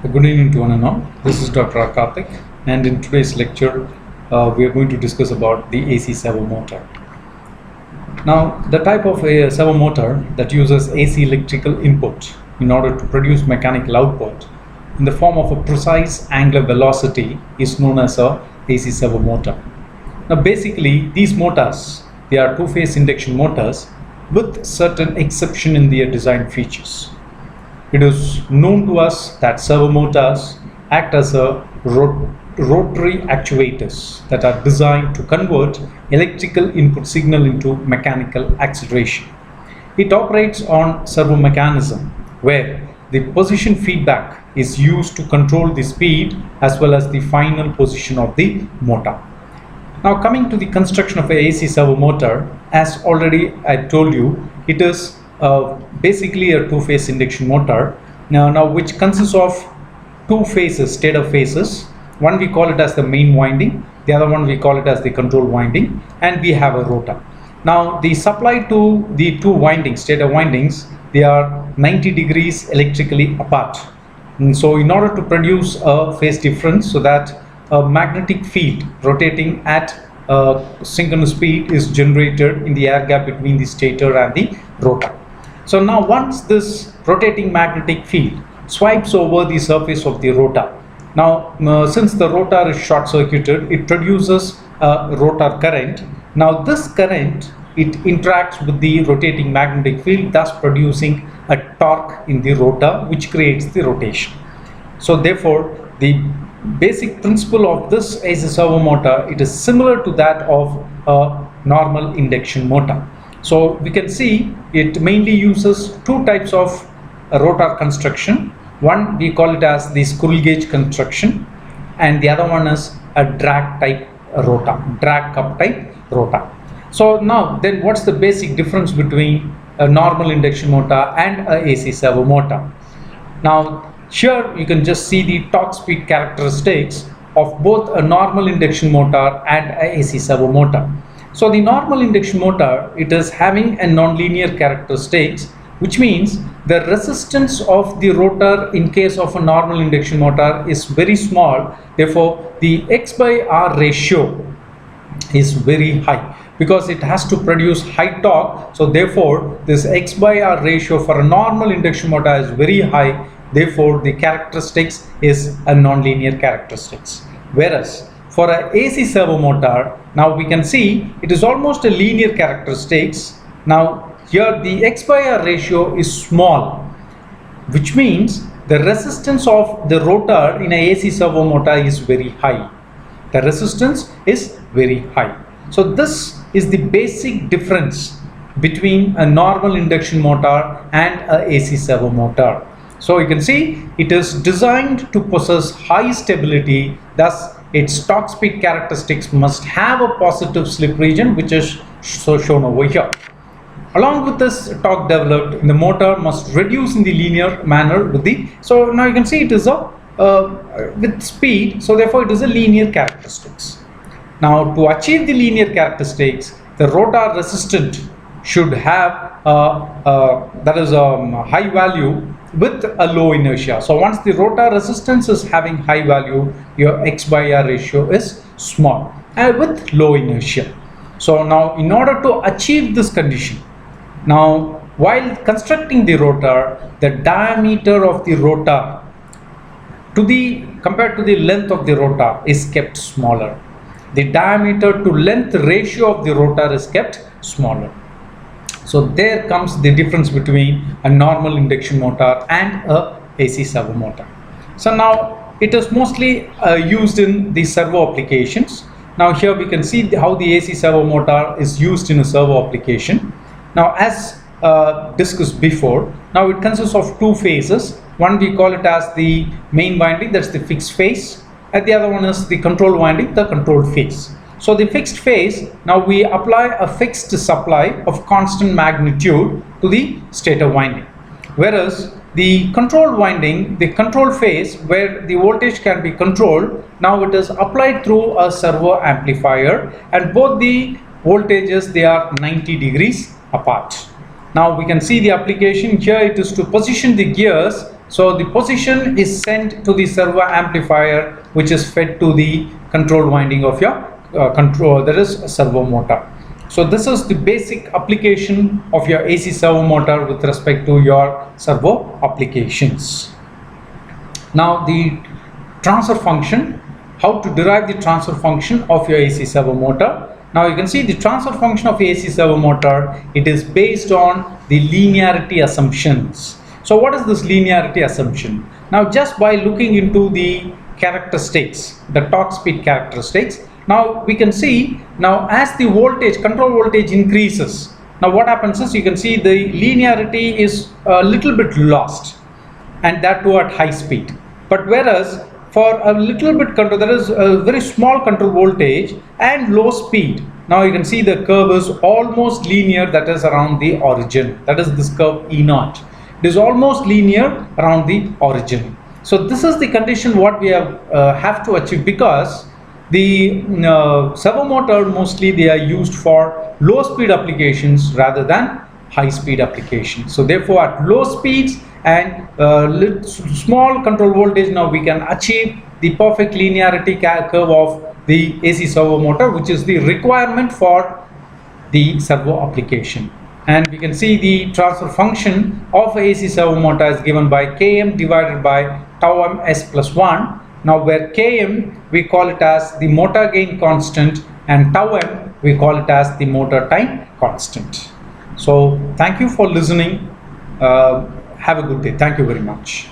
Good evening to one and all. This is Dr. Karthik, and in today's lecture, we are going to discuss about the AC servo motor. Now, the type of a servo motor that uses AC electrical input in order to produce mechanical output in the form of a precise angular velocity is known as a AC servo motor. Now, basically, these motors, they are two-phase induction motors with certain exception in their design features. It is known to us that servo motors act as a rotary actuators that are designed to convert electrical input signal into mechanical acceleration. It operates on servo mechanism where the position feedback is used to control the speed as well as the final position of the motor. Now, coming to the construction of a AC servo motor, as already I told you, it is basically a two-phase induction motor now which consists of two phases, stator phases. One we call it as the main winding, the other one we call it as the control winding, and we have a rotor. Now, the supply to the two windings, stator windings, they are 90 degrees electrically apart. And so in order to produce a phase difference, so that a magnetic field rotating at synchronous speed is generated in the air gap between the stator and the rotor. So now once this rotating magnetic field swipes over the surface of the rotor, now since the rotor is short circuited, it produces a rotor current. Now this current, it interacts with the rotating magnetic field, thus producing a torque in the rotor which creates the rotation. So therefore the basic principle of this AC servo motor, it is similar to that of a normal induction motor. So we can see it mainly uses two types of rotor construction. One we call it as the squirrel gauge construction, and the other one is a drag type rotor, drag cup type rotor. So now then, what's the basic difference between a normal induction motor and a AC servo motor? Now here you can just see the torque speed characteristics of both a normal induction motor and a AC servo motor. So the normal induction motor, it is having a nonlinear characteristics, which means the resistance of the rotor in case of a normal induction motor is very small. Therefore the X by R ratio is very high because it has to produce high torque. So therefore this X by R ratio for a normal induction motor is very high. Therefore the characteristics is a nonlinear characteristics. Whereas for a AC servo motor, now we can see it is almost a linear characteristics. Now here the X by R ratio is small, which means the resistance of the rotor in a AC servo motor is very high. The resistance is very high. So this is the basic difference between a normal induction motor and a AC servo motor. So you can see it is designed to possess high stability, thus its torque speed characteristics must have a positive slip region, which is shown over here. Along with this torque developed, the motor must reduce in the linear manner with the, so now you can see it is a with speed, so therefore it is a linear characteristics. Now to achieve the linear characteristics, the rotor resistance should have that is a high value with a low inertia. So once the rotor resistance is having high value, your X by R ratio is small and with low inertia. So now in order to achieve this condition, now while constructing the rotor, the diameter of the rotor compared to the length of the rotor is kept smaller. The diameter to length ratio of the rotor is kept smaller. So there comes the difference between a normal induction motor and a AC servo motor. So now it is mostly used in the servo applications. Now here we can see how the AC servo motor is used in a servo application. Now as discussed before, now it consists of two phases. One we call it as the main winding, that's the fixed phase, and the other one is the control winding, the control phase. So the fixed phase, now we apply a fixed supply of constant magnitude to the stator winding. Whereas the control winding, the control phase where the voltage can be controlled, now it is applied through a servo amplifier, and both the voltages, they are 90 degrees apart. Now we can see the application here. It is to position the gears So the position is sent to the servo amplifier, which is fed to the control winding of your control, that is a servo motor. So this is the basic application of your AC servo motor with respect to your servo applications. Now the transfer function, how to derive the transfer function of your AC servo motor. Now you can see the transfer function of AC servo motor, it is based on the linearity assumptions. So what is this linearity assumption? Now just by looking into the characteristics, the torque speed characteristics, now we can see, now as the voltage, control voltage increases, now what happens is you can see the linearity is a little bit lost, and that too at high speed. But whereas for a little bit control, there is a very small control voltage and low speed, now you can see the curve is almost linear, that is around the origin, that is this curve E0. It is almost linear around the origin. So this is the condition what we have to achieve, because the servo motor mostly they are used for low speed applications rather than high speed applications. So therefore at low speeds and small control voltage, now we can achieve the perfect linearity curve of the AC servo motor, which is the requirement for the servo application. And we can see the transfer function of AC servo motor is given by Km divided by tau m s plus 1. Now where Km we call it as the motor gain constant and tau m we call it as the motor time constant. So thank you for listening. Have a good day. Thank you very much.